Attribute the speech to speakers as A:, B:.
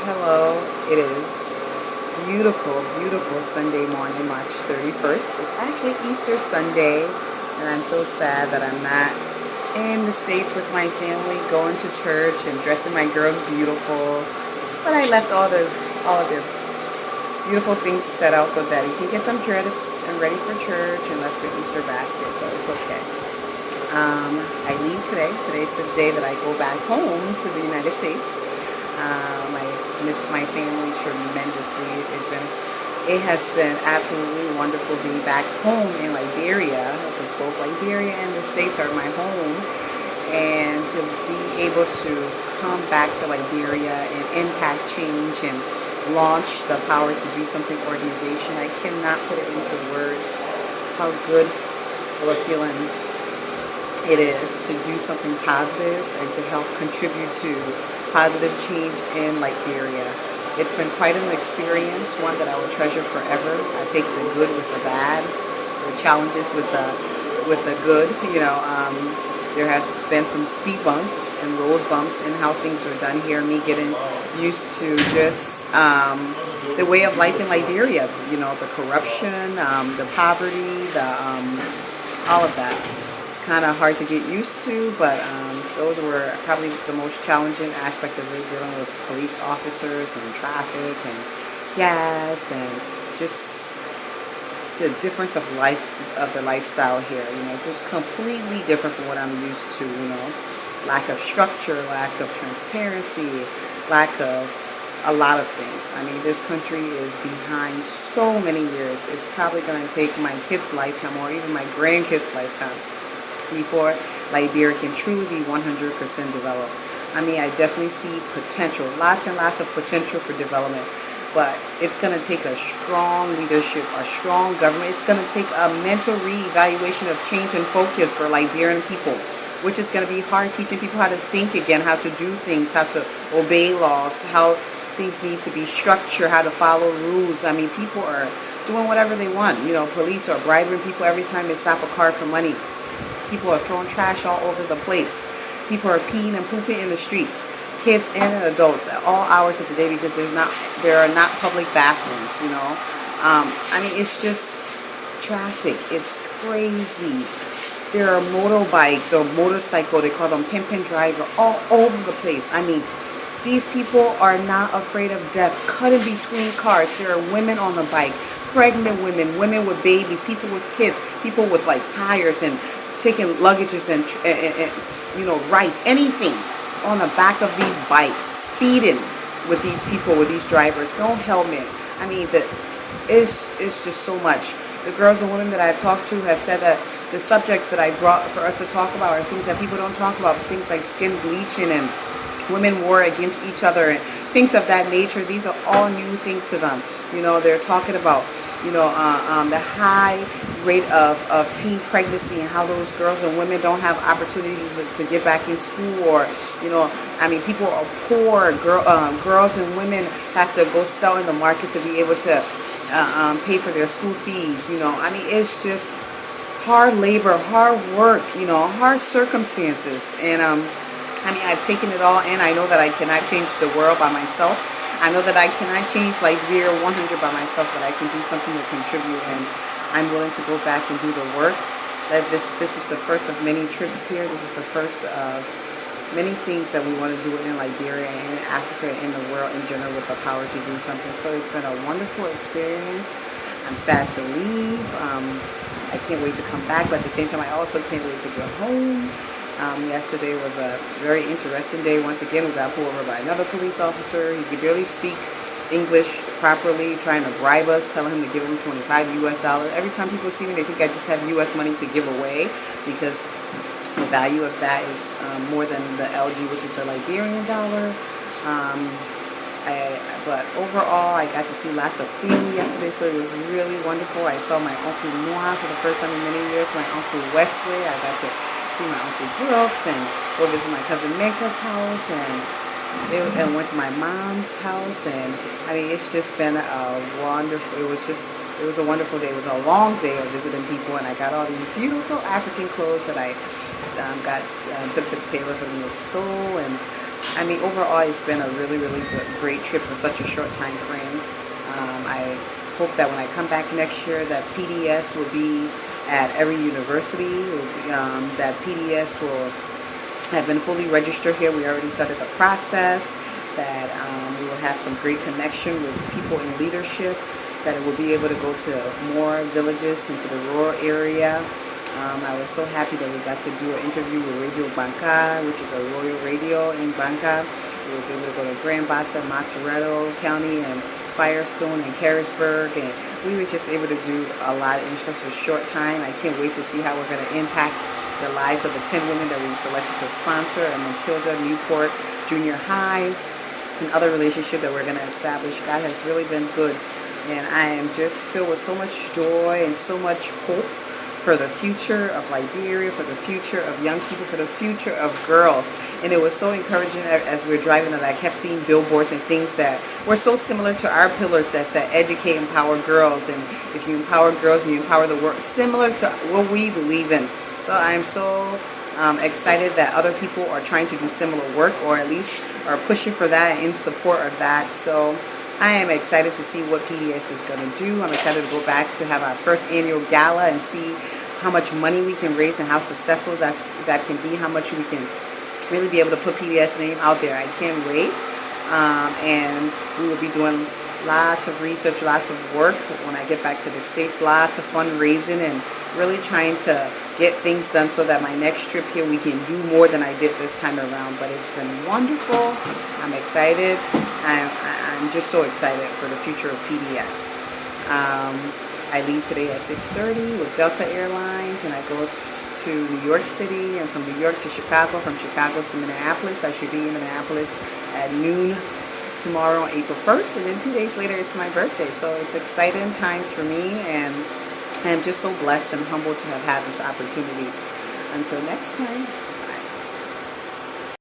A: Hello, it is beautiful, beautiful Sunday morning, March 31st. It's actually Easter Sunday, and I'm so sad that I'm not in the States with my family, going to church and dressing my girls beautiful. But I left all of their beautiful things set out so Daddy can get them dressed and ready for church and left the Easter basket, so it's okay. I leave today. Today's the day that I go back home to the United States. I missed my family tremendously. It has been absolutely wonderful being back home in Liberia, because both Liberia and the States are my home, and to be able to come back to Liberia and impact change and launch the Power to Do Something organization. I cannot put it into words how good of a feeling it is to do something positive and to help contribute to positive change in Liberia. It's been quite an experience, one that I will treasure forever. I take the good with the bad, the challenges with the good. There has been some speed bumps and road bumps in how things are done here. Me getting used to just the way of life in Liberia. The corruption, the poverty, all of that. Kind of hard to get used to, but those were probably the most challenging aspect of it, dealing with police officers and traffic and gas and just the difference of the lifestyle here. Just completely different from what I'm used to. Lack of structure, lack of transparency, lack of a lot of things. This country is behind so many years. It's probably going to take my kids' lifetime or even my grandkids' lifetime before Liberia can truly be 100% developed. I definitely see potential, lots and lots of potential for development, but it's going to take a strong leadership, a strong government. It's going to take a mental reevaluation of change and focus for Liberian people, which is going to be hard, teaching people how to think again, how to do things, how to obey laws, how things need to be structured, how to follow rules. People are doing whatever they want. Police are bribing people every time they stop a car for money. People are throwing trash all over the place. People are peeing and pooping in the streets, kids and adults, at all hours of the day, because there are not public bathrooms. It's just traffic. It's crazy. There are motorbikes or motorcycle, they call them pimp and driver, all over the place. These people are not afraid of death, cutting between cars. There are women on the bike, pregnant women, women with babies, people with kids, people with tires and taking luggages and rice, anything on the back of these bikes, speeding with these people, with these drivers, no helmet. It's just so much. The girls and women that I've talked to have said that the subjects that I brought for us to talk about are things that people don't talk about, things like skin bleaching and women war against each other and things of that nature. These are all new things to them. They're talking about the high rate of teen pregnancy and how those girls and women don't have opportunities to get back in school, or people are poor. Girls and women have to go sell in the market to be able to pay for their school fees. It's just hard labor, hard work, hard circumstances, and I've taken it all in. I know that I cannot change the world by myself. I know that I cannot change Liberia 100 by myself, but I can do something to contribute, and I'm willing to go back and do the work. This is the first of many trips here. This is the first of many things that we want to do in Liberia and in Africa and in the world in general with the Power to Do Something. So it's been a wonderful experience. I'm sad to leave. I can't wait to come back, but at the same time, I also can't wait to go home. Yesterday was a very interesting day. Once again, we got pulled over by another police officer. He could barely speak English properly, trying to bribe us, telling him to give him $25 US. Every time people see me, they think I just have US money to give away, because the value of that is more than the LG, which is the Liberian dollar. But overall, I got to see lots of family yesterday, so it was really wonderful. I saw my Uncle Noah for the first time in many years, my Uncle Wesley. I got to see my Uncle Brooks and go visit my cousin Mecca's house, and went to my mom's house, and it's just been a wonderful. It was a wonderful day. It was a long day of visiting people, and I got all these beautiful African clothes that I took to tailor for me. It was so, and I mean, overall, it's been a really, really great trip for such a short time frame. I hope that when I come back next year, that PDS will be at every university. That PDS will have been fully registered here. We already started the process. That we will have some great connection with people in leadership. That it will be able to go to more villages into the rural area. I was so happy that we got to do an interview with Radio Banca, which is a royal radio in Banca. We was able to go to Grand Bassa, Mozzarella County, and Firestone and Carisburg, and we were just able to do a lot in such a short time. I can't wait to see how we're going to impact the lives of the 10 women that we selected to sponsor at Matilda Newport Junior High, and other relationship that we're going to establish. God has really been good, and I am just filled with so much joy and so much hope for the future of Liberia, for the future of young people, for the future of girls. And it was so encouraging as we were driving that I kept seeing billboards and things that were so similar to our pillars that said educate, empower girls. And if you empower girls and you empower the world, similar to what we believe in. So I'm so excited that other people are trying to do similar work, or at least are pushing for that and in support of that. So I am excited to see what PDS is going to do. I'm excited to go back to have our first annual gala and see how much money we can raise and how successful that can be, how much we can really be able to put PDS name out there. I can't wait. And we will be doing lots of research, lots of work when I get back to the States, lots of fundraising and really trying to get things done so that my next trip here we can do more than I did this time around. But it's been wonderful. I'm excited. I'm just so excited for the future of PDS. I leave today at 6:30 with Delta Airlines, and I go to New York City, and from New York to Chicago, from Chicago to Minneapolis. I should be in Minneapolis at noon tomorrow on April 1st, and then 2 days later it's my birthday. So it's exciting times for me, and I'm just so blessed and humbled to have had this opportunity. Until next time.